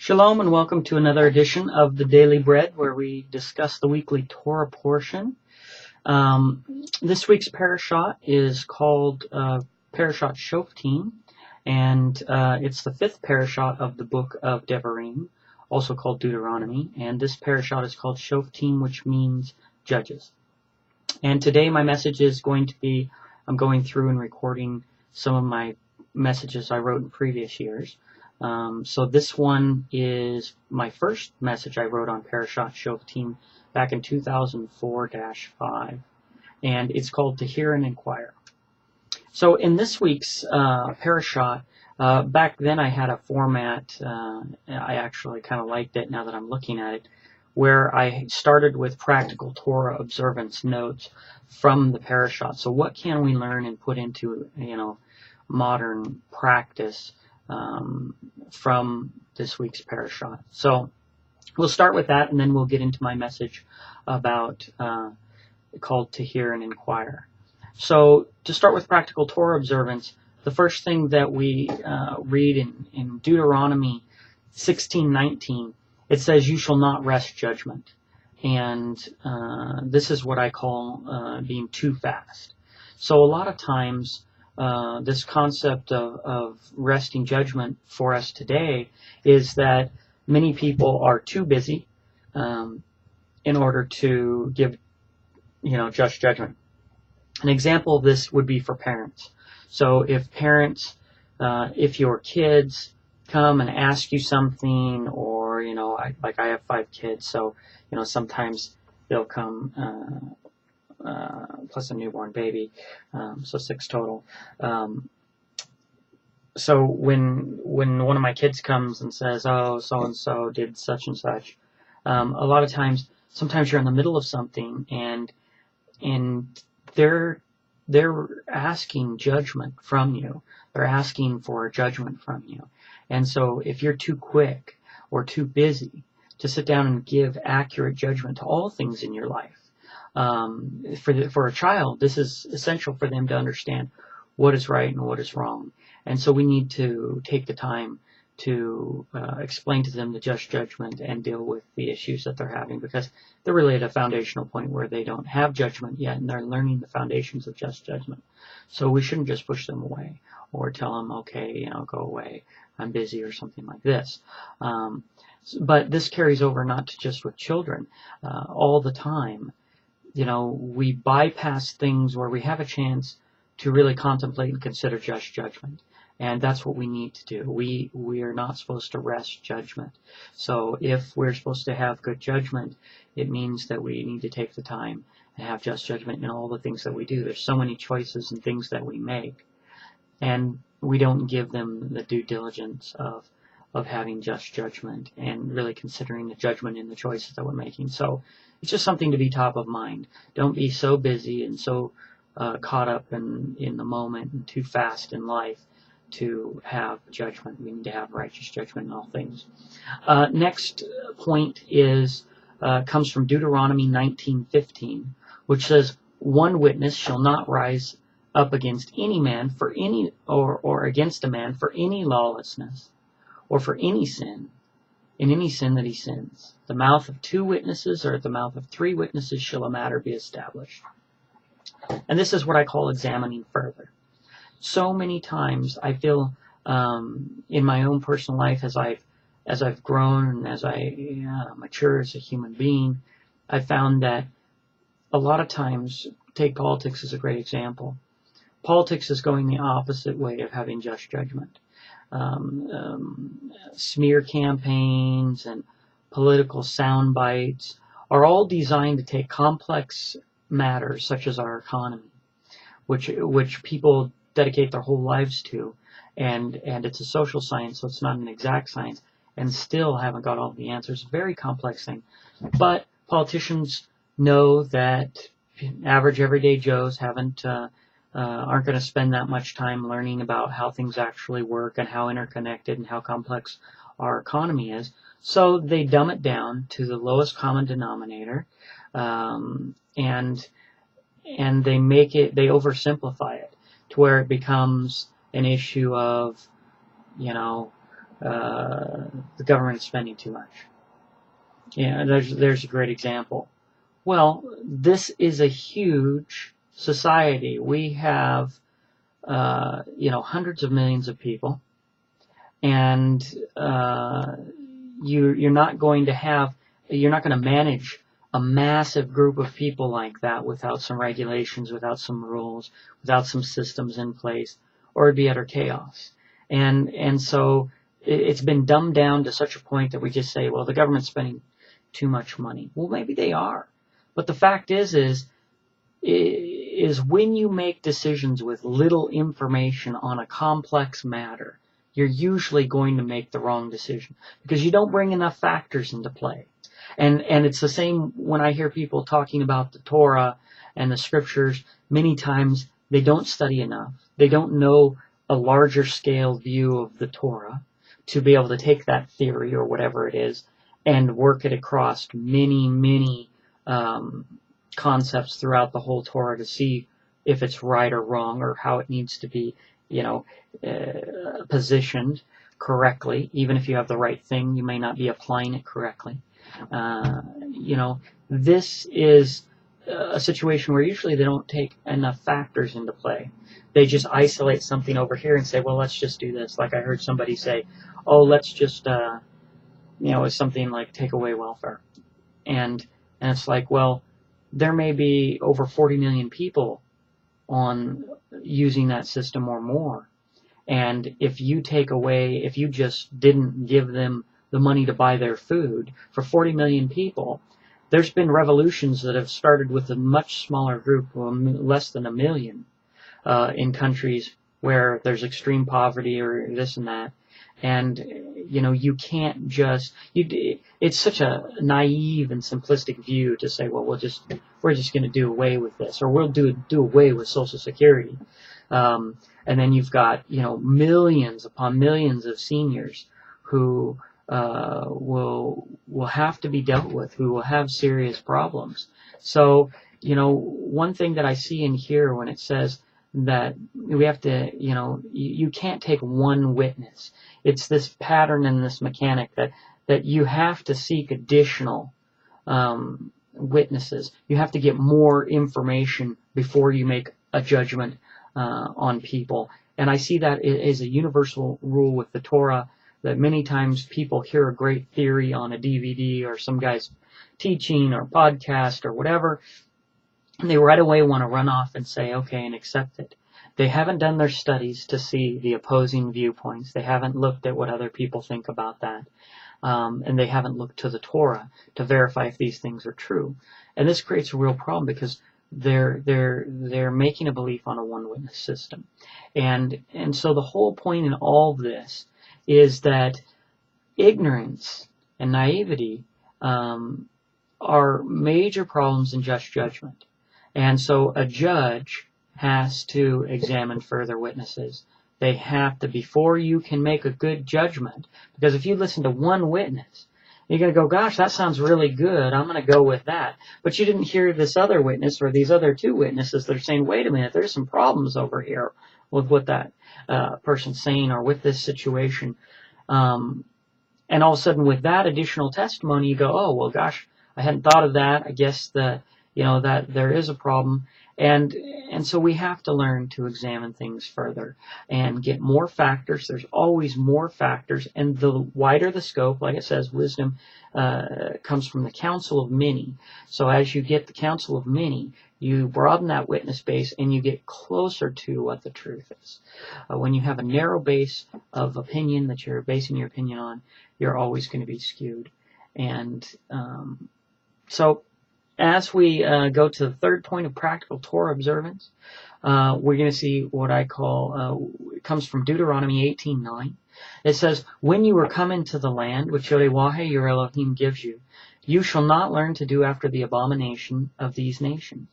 Shalom and welcome to another edition of the Daily Bread where we discuss the weekly Torah portion. This week's Parashat is called Parashat Shoftim, and it's the fifth Parashat of the book of Devarim, also called Deuteronomy, and this Parashat is called Shoftim, which means judges. And today my message is going to be, I'm going through and recording some of my messages I wrote in previous years. So this one is my first message I wrote on Parashat Shoftim back in 2004-5, and it's called To Hear and Enquire. So in this week's Parashat, back then I had a format, I actually kind of liked it now that I'm looking at it, where I started with practical Torah observance notes from the Parashat. So what can we learn and put into, modern practice from this week's Parashat. So we'll start with that, and then we'll get into my message about called To Hear and Enquire. So to start with practical Torah observance, the first thing that we read in Deuteronomy 16:19, it says, "You shall not wrest judgment." And this is what I call being too fast. So a lot of times this concept of wresting judgment for us today is that many people are too busy in order to give, just judgment. An example of this would be for parents. So if parents, if your kids come and ask you something, or, I have 5 kids, so, sometimes they'll come, plus a newborn baby, so 6 total. So when one of my kids comes and says, "Oh, so-and-so did such and such," a lot of times, sometimes you're in the middle of something and they're asking judgment from you. They're asking for judgment from you. And so if you're too quick or too busy to sit down and give accurate judgment to all things in your life, for a child, this is essential for them to understand what is right and what is wrong. And so we need to take the time to explain to them the just judgment and deal with the issues that they're having, because they're really at a foundational point where they don't have judgment yet, and they're learning the foundations of just judgment. So we shouldn't just push them away or tell them, "Okay, go away, I'm busy," or something like this. But this carries over not just with children, all the time. We bypass things where we have a chance to really contemplate and consider just judgment. And that's what we need to do. We are not supposed to wrest judgment. So if we're supposed to have good judgment, it means that we need to take the time and have just judgment in all the things that we do. There's so many choices and things that we make, and we don't give them the due diligence of having just judgment and really considering the judgment in the choices that we're making. So it's just something to be top of mind. Don't be so busy and so caught up in the moment and too fast in life to have judgment. We need to have righteous judgment in all things. Next point comes from Deuteronomy 19:15, which says, "One witness shall not rise up against any man for any or against a man for any lawlessness, or for any sin, in any sin that he sins. The mouth of 2 witnesses or the mouth of 3 witnesses shall a matter be established." And this is what I call examining further. So many times I feel in my own personal life, as I've grown and as I mature as a human being, I found that a lot of times, take politics as a great example. Politics is going the opposite way of having just judgment. Smear campaigns and political sound bites are all designed to take complex matters such as our economy, which people dedicate their whole lives to, and it's a social science, so it's not an exact science, and still haven't got all the answers. Very complex thing. But politicians know that average everyday Joes aren't going to spend that much time learning about how things actually work and how interconnected and how complex our economy is. So they dumb it down to the lowest common denominator, and they oversimplify it to where it becomes an issue of, the government is spending too much. Yeah, there's a great example. Well, this is a huge society. We have, hundreds of millions of people, and you're not going to manage a massive group of people like that without some regulations, without some rules, without some systems in place, or it'd be utter chaos. And so it's been dumbed down to such a point that we just say, well, the government's spending too much money. Well, maybe they are. But the fact is when you make decisions with little information on a complex matter, you're usually going to make the wrong decision because you don't bring enough factors into play. And it's the same when I hear people talking about the Torah and the scriptures. Many times they don't study enough. They don't know a larger scale view of the Torah to be able to take that theory or whatever it is and work it across many concepts throughout the whole Torah to see if it's right or wrong or how it needs to be, positioned correctly. Even if you have the right thing, you may not be applying it correctly. This is a situation where usually they don't take enough factors into play. They just isolate something over here and say, well, let's just do this. Like I heard somebody say, oh, let's just, it's something like take away welfare. And it's like, well, there may be over 40 million people on using that system or more. And if you just didn't give them the money to buy their food for 40 million people, there's been revolutions that have started with a much smaller group, less than 1 million, in countries where there's extreme poverty or this and that. And, you can't it's such a naive and simplistic view to say, well, we're just going to do away with this, or we'll do away with Social Security. And then you've got, millions upon millions of seniors who will have to be dealt with, who will have serious problems. So, one thing that I see in here when it says that we have to, you can't take one witness. It's this pattern and this mechanic that you have to seek additional witnesses. You have to get more information before you make a judgment on people. And I see that as a universal rule with the Torah, that many times people hear a great theory on a DVD or some guy's teaching or podcast or whatever, and they right away want to run off and say, okay, and accept it. They haven't done their studies to see the opposing viewpoints. They haven't looked at what other people think about that. And they haven't looked to the Torah to verify if these things are true. And this creates a real problem because they're making a belief on a one witness system. And so the whole point in all of this is that ignorance and naivety are major problems in just judgment. And so a judge has to examine further witnesses. They have to, before you can make a good judgment, because if you listen to one witness, you're going to go, gosh, that sounds really good, I'm going to go with that. But you didn't hear this other witness or these other two witnesses that are saying, wait a minute, there's some problems over here with what that person's saying or with this situation. And all of a sudden with that additional testimony, you go, oh, well, gosh, I hadn't thought of that. I guess that there is a problem. And so we have to learn to examine things further and get more factors. There's always more factors. And the wider the scope, like it says, wisdom comes from the counsel of many. So as you get the counsel of many, you broaden that witness base and you get closer to what the truth is. When you have a narrow base of opinion that you're basing your opinion on, you're always going to be skewed. And so as we go to the third point of practical Torah observance, we're going to see what I call, it comes from Deuteronomy 18:9. It says, when you are come into the land which Yahweh your Elohim gives you, you shall not learn to do after the abomination of these nations.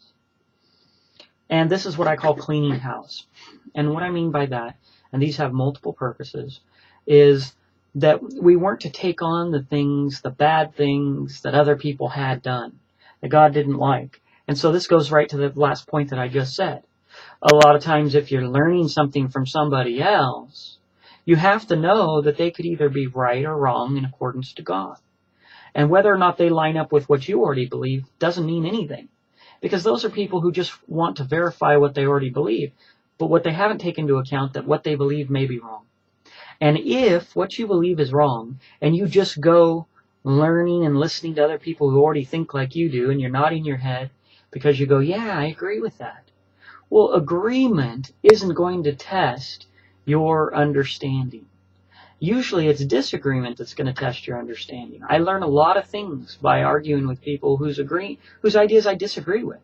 And this is what I call cleaning house. And what I mean by that, and these have multiple purposes, is that we weren't to take on the bad things that other people had done, that God didn't like. And so this goes right to the last point that I just said. A lot of times if you're learning something from somebody else, You have to know that they could either be right or wrong in accordance to God. And whether or not they line up with what you already believe doesn't mean anything. Because those are people who just want to verify what they already believe. But what they haven't taken into account that what they believe may be wrong. And if what you believe is wrong, and you just go learning and listening to other people who already think like you do, and you're nodding your head because you go, yeah, I agree with that. Well, agreement isn't going to test your understanding. Usually it's disagreement that's going to test your understanding. I learn a lot of things by arguing with people whose ideas I disagree with.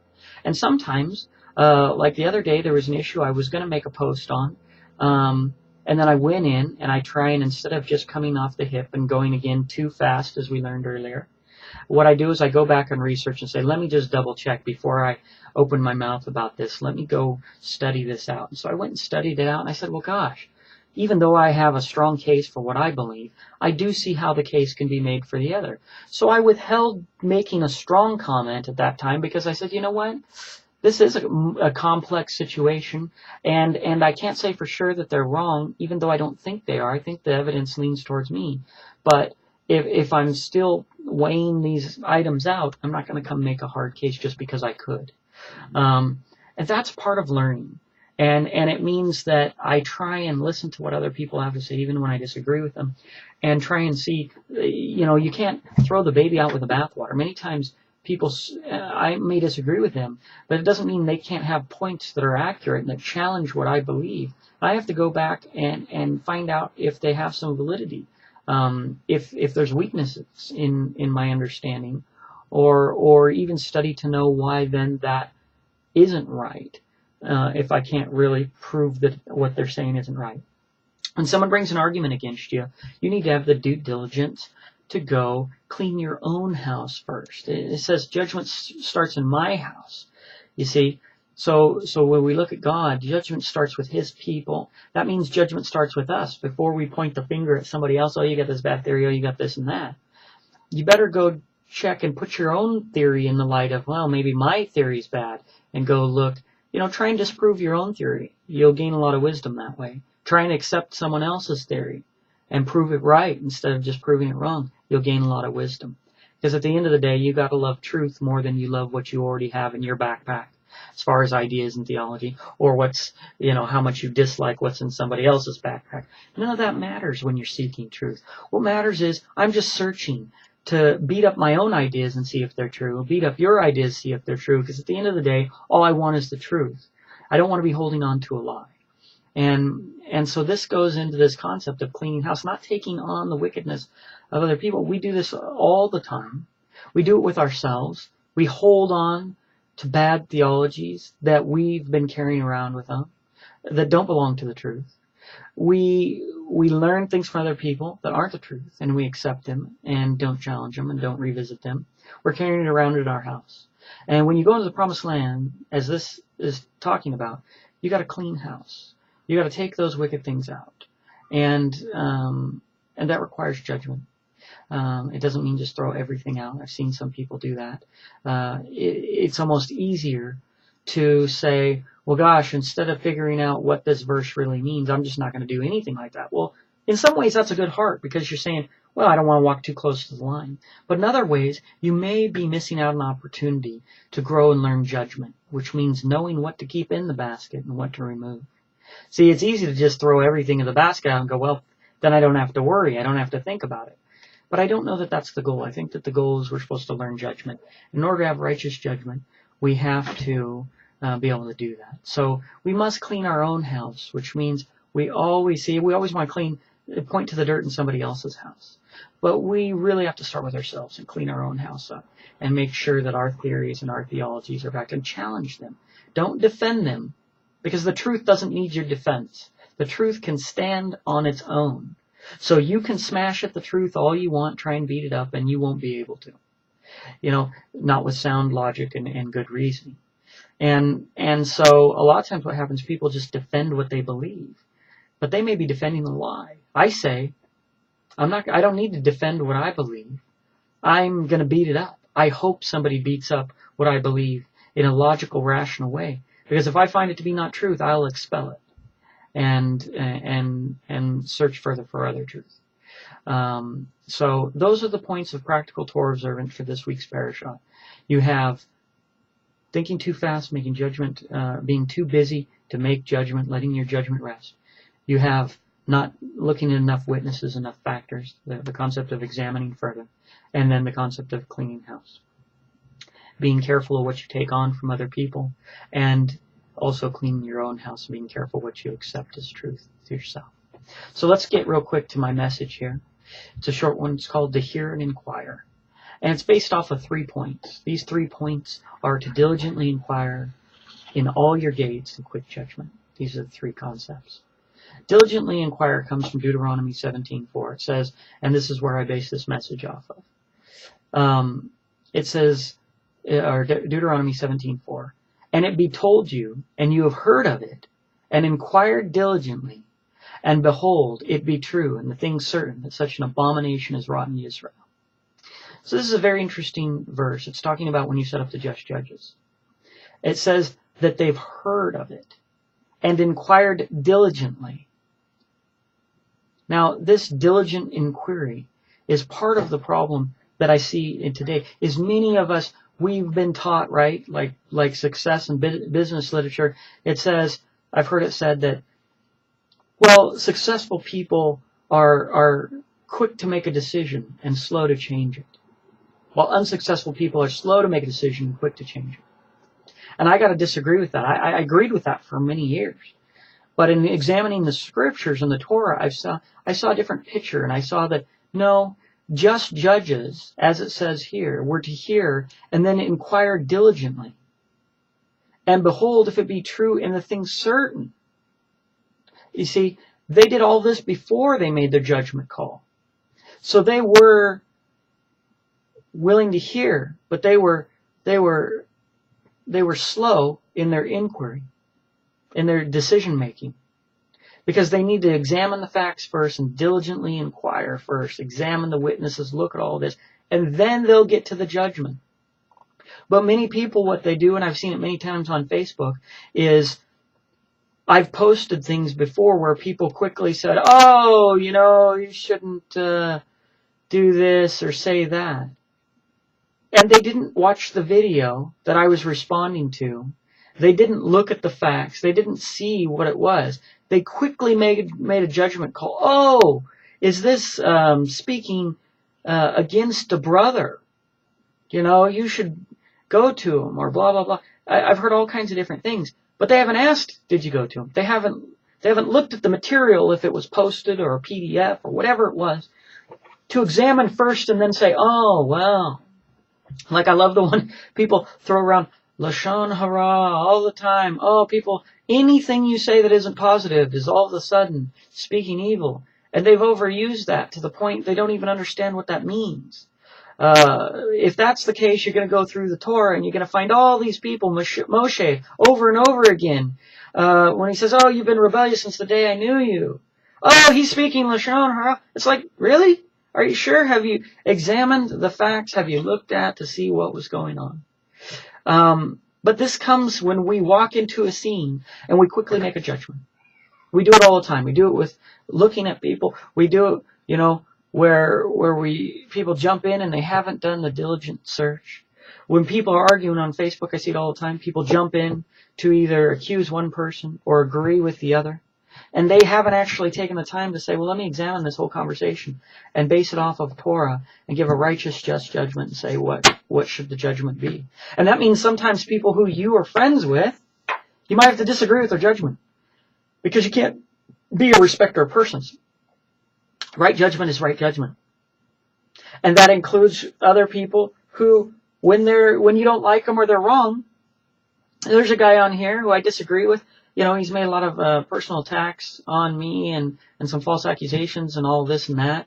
And sometimes, like the other day, there was an issue I was going to make a post on, and then I went in and I try and instead of just coming off the hip and going again too fast as we learned earlier, what I do is I go back and research and say, let me just double check before I open my mouth about this. Let me go study this out. And so I went and studied it out, and I said, well, gosh, even though I have a strong case for what I believe, I do see how the case can be made for the other. So I withheld making a strong comment at that time because I said, you know what? This is a complex situation, and I can't say for sure that they're wrong, even though I don't think they are. I think the evidence leans towards me. But if I'm still weighing these items out, I'm not going to come make a hard case just because I could. And that's part of learning. And it means that I try and listen to what other people have to say, even when I disagree with them, and try and see, you can't throw the baby out with the bathwater. Many times people, I may disagree with them, but it doesn't mean they can't have points that are accurate and that challenge what I believe. I have to go back and find out if they have some validity, if there's weaknesses in my understanding, or even study to know why then that isn't right. If I can't really prove that what they're saying isn't right. When someone brings an argument against you, you need to have the due diligence to go clean your own house first. It says judgment starts in my house. You see, so when we look at God, judgment starts with His people. That means judgment starts with us. Before we point the finger at somebody else, oh, you got this bad theory, oh, you got this and that. You better go check and put your own theory in the light of, well, maybe my theory's bad, and go look. Try and disprove your own theory. You'll gain a lot of wisdom that way. Try and accept someone else's theory and prove it right instead of just proving it wrong. You'll gain a lot of wisdom. Because at the end of the day, you got to love truth more than you love what you already have in your backpack, as far as ideas and theology, or what's, how much you dislike what's in somebody else's backpack. None of that matters when you're seeking truth. What matters is I'm just searching to beat up my own ideas and see if they're true, beat up your ideas, see if they're true, because at the end of the day, all I want is the truth. I don't want to be holding on to a lie. And so this goes into this concept of cleaning house, not taking on the wickedness of other people. We do this all the time. We do it with ourselves. We hold on to bad theologies that we've been carrying around with us that don't belong to the truth. We learn things from other people that aren't the truth, and we accept them and don't challenge them and don't revisit them. We're carrying it around in our house. And when you go into the promised land, as this is talking about, you got a clean house. You got to take those wicked things out. And that requires judgment. It doesn't mean just throw everything out. I've seen some people do that. It's almost easier to say, well, gosh, instead of figuring out what this verse really means, I'm just not going to do anything like that. Well, in some ways, that's a good heart because you're saying, well, I don't want to walk too close to the line. But in other ways, you may be missing out on an opportunity to grow and learn judgment, which means knowing what to keep in the basket and what to remove. See, it's easy to just throw everything in the basket out and go, well, then I don't have to worry. I don't have to think about it. But I don't know that that's the goal. I think that the goal is we're supposed to learn judgment. In order to have righteous judgment, we have to be able to do that. So we must clean our own house, which means we always want to point to the dirt in somebody else's house. But we really have to start with ourselves and clean our own house up and make sure that our theories and our theologies are back and challenge them. Don't defend them, because the truth doesn't need your defense. The truth can stand on its own. So you can smash at the truth all you want, try and beat it up, and you won't be able to. Not with sound logic and good reasoning. And so a lot of times what happens, people just defend what they believe. But they may be defending a lie. I say, I don't need to defend what I believe. I'm going to beat it up. I hope somebody beats up what I believe in a logical, rational way. Because if I find it to be not truth, I'll expel it. and search further for other truth. So those are the points of practical Torah observant for this week's Parashat. You have thinking too fast, making judgment, being too busy to make judgment, letting your judgment rest. You have not looking at enough witnesses, enough factors, the concept of examining further, and then the concept of cleaning house. Being careful of what you take on from other people, and also cleaning your own house, and being careful what you accept as truth to yourself. So let's get real quick to my message here. It's a short one. It's called To Hear and Enquire. And it's based off of 3 points. These 3 points are to diligently inquire in all your gates and quick judgment. These are the 3 concepts. Diligently inquire comes from Deuteronomy 17:4. It says, and this is where I base this message off of. It says, or Deuteronomy 17:4, and it be told you, and you have heard of it, and inquired diligently, and behold, it be true, and the thing certain, that such an abomination is wrought in Israel. So this is a very interesting verse. It's talking about when you set up the just judges. It says that they've heard of it, and inquired diligently. Now, this diligent inquiry is part of the problem that I see in today, is many of us, we've been taught, right, like success and business literature, it says, I've heard it said that, well, successful people are quick to make a decision and slow to change it, while unsuccessful people are slow to make a decision and quick to change it. And I got to disagree with that. I agreed with that for many years. But in examining the scriptures and the Torah, I saw a different picture, and I saw that, no, just judges, as it says here, were to hear and then inquire diligently. And behold, if it be true, and the thing certain. You see, they did all this before they made their judgment call. So they were willing to hear, but they were slow in their inquiry, in their decision making, because they need to examine the facts first and diligently inquire first, examine the witnesses, look at all this, and then they'll get to the judgment. But many people, what they do, and I've seen it many times on Facebook, is I've posted things before where people quickly said, oh, you shouldn't do this or say that. And they didn't watch the video that I was responding to. They didn't look at the facts. They didn't see what it was. They quickly made a judgment call. Oh, is this speaking against a brother? You should go to him, or blah, blah, blah. I've heard all kinds of different things. But they haven't asked, did you go to him? They haven't looked at the material, if it was posted or a PDF or whatever it was, to examine first and then say, oh, well. Like I love the one people throw around, Lashon Hara, all the time. Oh, people, anything you say that isn't positive is all of a sudden speaking evil. And they've overused that to the point they don't even understand what that means. If that's the case, you're going to go through the Torah and you're going to find all these people, Moshe, over and over again. When he says, oh, you've been rebellious since the day I knew you. Oh, he's speaking Lashon Hara. It's like, really? Are you sure? Have you examined the facts? Have you looked at to see what was going on? But this comes when we walk into a scene and we quickly make a judgment. We do it all the time. We do it with looking at people. We do it, where people jump in and they haven't done the diligent search. When people are arguing on Facebook, I see it all the time. People jump in to either accuse one person or agree with the other. And they haven't actually taken the time to say, well, let me examine this whole conversation and base it off of Torah and give a righteous, just judgment and say, what should the judgment be? And that means sometimes people who you are friends with, you might have to disagree with their judgment, because you can't be a respecter of persons. Right judgment is right judgment. And that includes other people who, when you don't like them or they're wrong, there's a guy on here who I disagree with. He's made a lot of personal attacks on me and some false accusations and all this and that,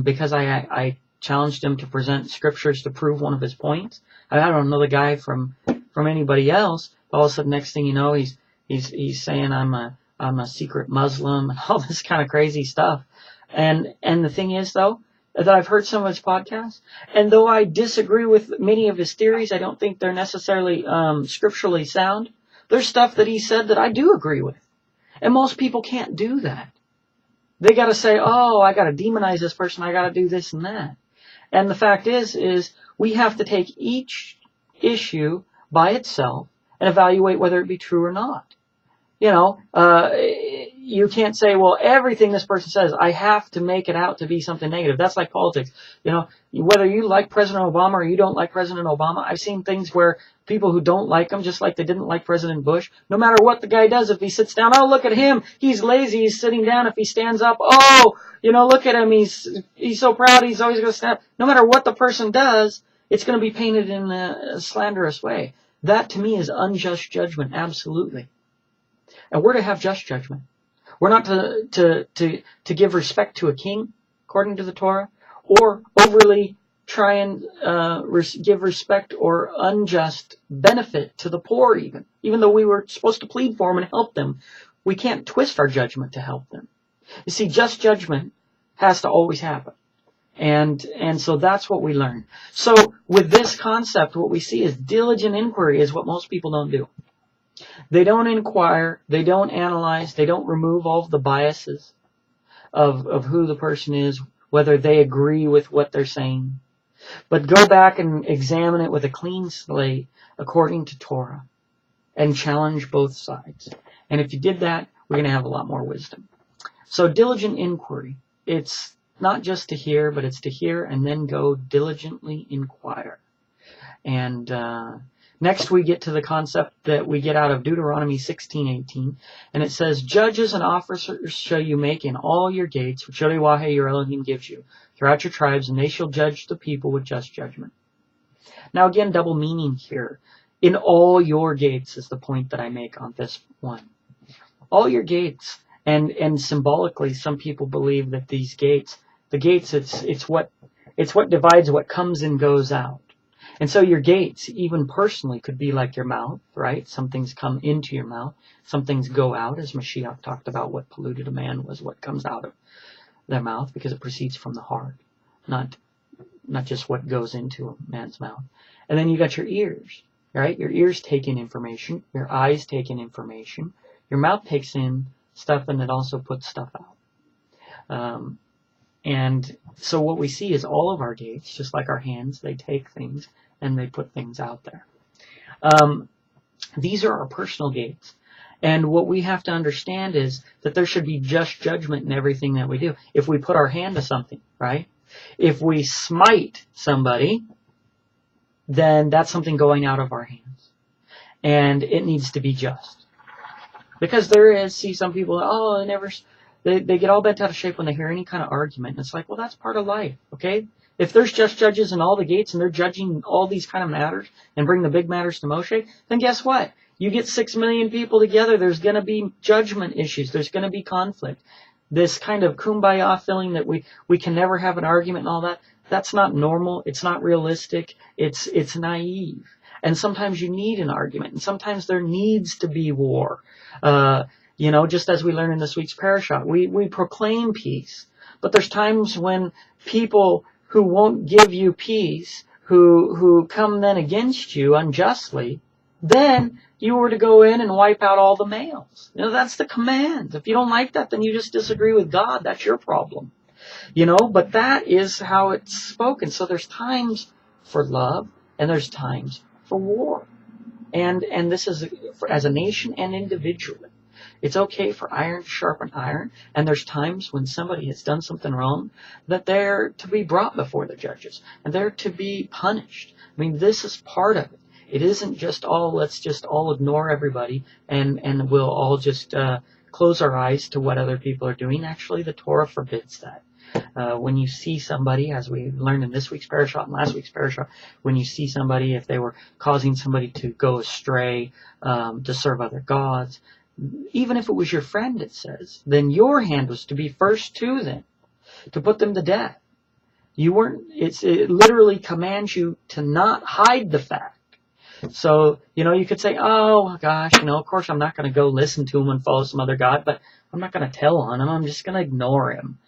because I challenged him to present scriptures to prove one of his points. I don't know the guy from anybody else. All of a sudden, next thing you know, he's saying I'm a secret Muslim and all this kind of crazy stuff. And the thing is, though, that I've heard some of his podcasts, and though I disagree with many of his theories, I don't think they're necessarily scripturally sound. There's stuff that he said that I do agree with. And most people can't do that. They got to say, oh, I got to demonize this person. I got to do this and that. And the fact is we have to take each issue by itself and evaluate whether it be true or not. You know, you can't say, well, everything this person says, I have to make it out to be something negative. That's like politics. You know, whether you like President Obama or you don't like President Obama, I've seen things where people who don't like him, just like they didn't like President Bush, no matter what the guy does, if he sits down, oh, look at him, he's lazy, he's sitting down. If he stands up, oh, you know, look at him, he's so proud, he's always going to stand up. No matter what the person does, it's going to be painted in a slanderous way. That to me is unjust judgment, absolutely. And we're to have just judgment. We're not to give respect to a king, according to the Torah, or overly try and give respect or unjust benefit to the poor even though we were supposed to plead for them and help them. We can't twist our judgment to help them. You see, just judgment has to always happen. And so that's what we learn. So with this concept, what we see is diligent inquiry is what most people don't do. They don't inquire, they don't analyze, they don't remove all of the biases of who the person is, whether they agree with what they're saying. But go back and examine it with a clean slate according to Torah and challenge both sides. And if you did that, we're going to have a lot more wisdom. So diligent inquiry, it's not just to hear, but it's to hear and then go diligently inquire. And next we get to the concept that we get out of Deuteronomy 16:18, and it says, judges and officers shall you make in all your gates, which Yahweh your Elohim gives you, throughout your tribes, and they shall judge the people with just judgment. Now again, double meaning here. In all your gates is the point that I make on this one. All your gates. And symbolically, some people believe that these gates, the gates, it's what divides what comes and goes out. And so your gates, even personally, could be like your mouth, right? Some things come into your mouth. Some things go out, as Mashiach talked about what polluted a man was what comes out of their mouth, because it proceeds from the heart, not just what goes into a man's mouth. And then you got your ears, right? Your ears take in information. Your eyes take in information. Your mouth takes in stuff, and it also puts stuff out. And so what we see is all of our gates, just like our hands, they take things and they put things out there. These are our personal gates. And what we have to understand is that there should be just judgment in everything that we do. If we put our hand to something, right? If we smite somebody, then that's something going out of our hands. And it needs to be just. Because some people, they get all bent out of shape when they hear any kind of argument. And it's like, well, that's part of life, okay? If there's just judges in all the gates and they're judging all these kind of matters and bring the big matters to Moshe, then guess what? You get 6 million people together, there's going to be judgment issues. There's going to be conflict. This kind of kumbaya feeling that we can never have an argument and all that, that's not normal. It's not realistic. It's naive. And sometimes you need an argument. And sometimes there needs to be war. Just as we learn in this week's Parashat, we proclaim peace. But there's times when people who won't give you peace, who come then against you unjustly, then you were to go in and wipe out all the males. That's the command. If you don't like that, then you just disagree with God. That's your problem. But that is how it's spoken. So there's times for love and there's times for war. And this is as a nation and individually. It's okay for iron to sharpen iron, and there's times when somebody has done something wrong that they're to be brought before the judges, and they're to be punished. I mean, this is part of it. It isn't just let's just all ignore everybody and we'll all just close our eyes to what other people are doing. Actually, the Torah forbids that. When you see somebody, as we learned in this week's Parashat and last week's Parashat, when you see somebody, if they were causing somebody to go astray, to serve other gods, even if it was your friend, it says, then your hand was to be first to them, to put them to death. It literally commands you to not hide the fact. So, you could say, oh gosh, of course I'm not going to go listen to him and follow some other God, but I'm not going to tell on him. I'm just going to ignore him.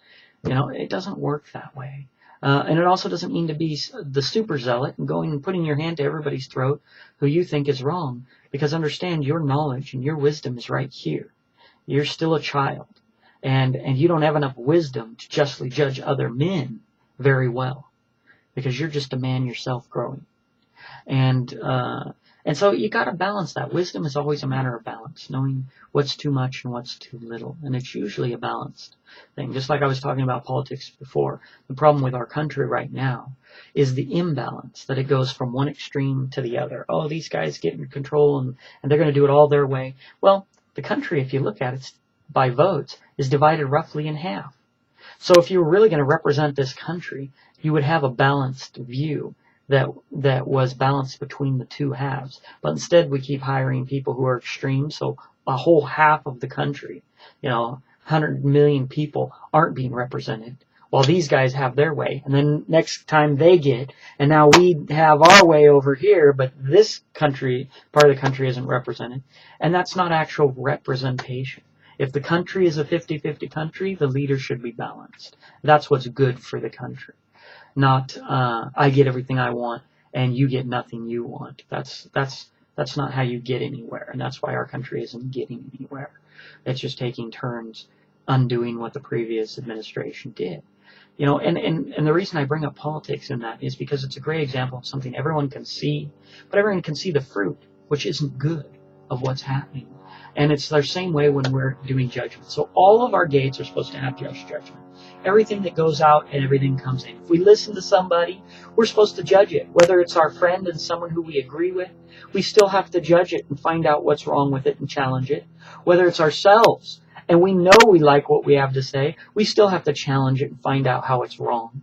It doesn't work that way. And it also doesn't mean to be the super zealot and going and putting your hand to everybody's throat who you think is wrong. Because understand, your knowledge and your wisdom is right here. You're still a child. And you don't have enough wisdom to justly judge other men very well, because you're just a man yourself growing. And so you got to balance that. Wisdom is always a matter of balance, knowing what's too much and what's too little. And it's usually a balanced thing. Just like I was talking about politics before, the problem with our country right now is the imbalance, that it goes from one extreme to the other. Oh, these guys get in control and they're going to do it all their way. Well, the country, if you look at it by votes, is divided roughly in half. So if you were really going to represent this country, you would have a balanced view that was balanced between the two halves. But instead, we keep hiring people who are extreme, so a whole half of the country, 100 million people aren't being represented, while these guys have their way. And then next time they get, and now we have our way over here, but this country, part of the country isn't represented. And that's not actual representation. If the country is a 50-50 country, the leaders should be balanced. That's what's good for the country. Not, I get everything I want and you get nothing you want. That's not how you get anywhere. And that's why our country isn't getting anywhere. It's just taking turns undoing what the previous administration did. And the reason I bring up politics in that is because it's a great example of something everyone can see, but everyone can see the fruit, which isn't good, of what's happening. And it's the same way when we're doing judgment. So all of our gates are supposed to have just judgment. Everything that goes out and everything comes in. If we listen to somebody, we're supposed to judge it. Whether it's our friend and someone who we agree with, we still have to judge it and find out what's wrong with it and challenge it. Whether it's ourselves and we know we like what we have to say, we still have to challenge it and find out how it's wrong.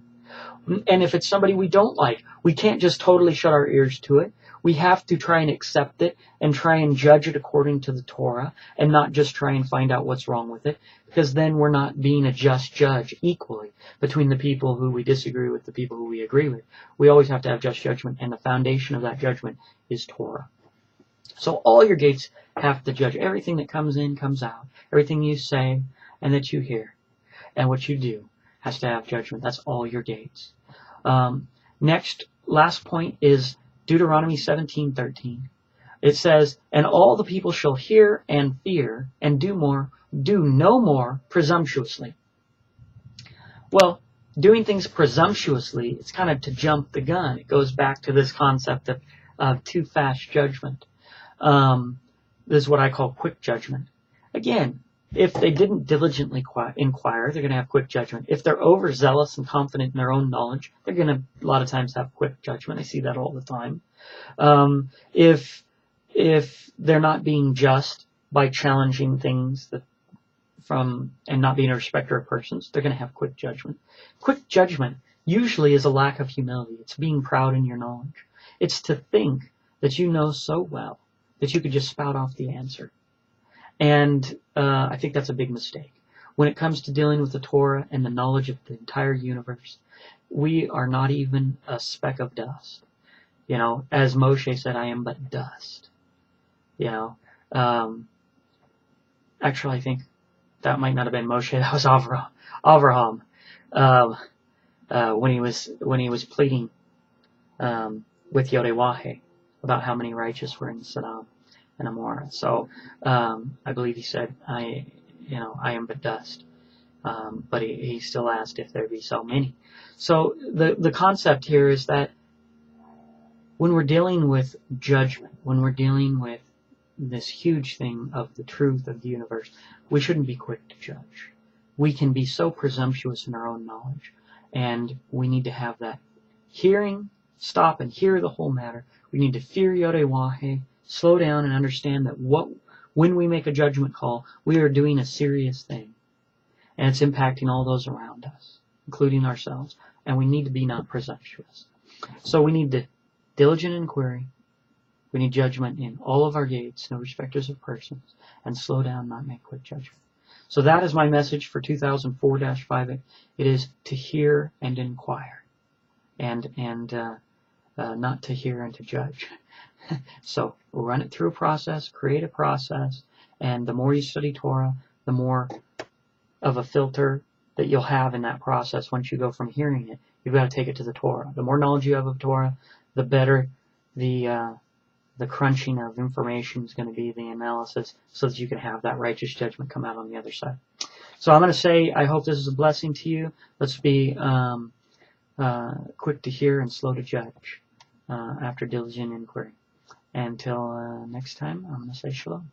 And if it's somebody we don't like, we can't just totally shut our ears to it. We have to try and accept it and try and judge it according to the Torah and not just try and find out what's wrong with it, because then we're not being a just judge equally between the people who we disagree with, the people who we agree with. We always have to have just judgment, and the foundation of that judgment is Torah. So all your gates have to judge. Everything that comes in, comes out. Everything you say and that you hear and what you do has to have judgment. That's all your gates. Last point is Deuteronomy 17:13. It says, "And all the people shall hear and fear and do no more presumptuously." Well, doing things presumptuously, it's kind of to jump the gun. It goes back to this concept of too fast judgment. This is what I call quick judgment. Again, if they didn't diligently inquire, they're going to have quick judgment. If they're overzealous and confident in their own knowledge, they're going to a lot of times have quick judgment. I see that all the time. If they're not being just by challenging things and not being a respecter of persons, they're going to have quick judgment. Quick judgment usually is a lack of humility. It's being proud in your knowledge. It's to think that you know so well that you could just spout off the answer. And I think that's a big mistake. When it comes to dealing with the Torah and the knowledge of the entire universe, we are not even a speck of dust. As Moshe said, I am but dust. Actually, I think that might not have been Moshe. That was Avraham. When he was pleading with YHWH about how many righteous were in Sodom and Amorah. So I believe he said, I am but dust. But he still asked if there be so many. So the concept here is that when we're dealing with judgment, when we're dealing with this huge thing of the truth of the universe, we shouldn't be quick to judge. We can be so presumptuous in our own knowledge, and we need to have that stop and hear the whole matter. We need to fear YHWH, slow down and understand that when we make a judgment call, we are doing a serious thing. And it's impacting all those around us, including ourselves. And we need to be not presumptuous. So we need the diligent inquiry. We need judgment in all of our gates, no respecters of persons, and slow down, not make quick judgment. So that is my message for 2004-5. It is to hear and inquire, and not to hear and to judge. So we'll run it through a process, create a process, and the more you study Torah, the more of a filter that you'll have in that process. Once you go from hearing it, you've got to take it to the Torah. The more knowledge you have of Torah, the better the the crunching of information is going to be the analysis, so that you can have that righteous judgment come out on the other side. So I'm going to say, I hope this is a blessing to you. Let's be quick to hear and slow to judge after diligent inquiry. Until next time, I'm going to say shalom.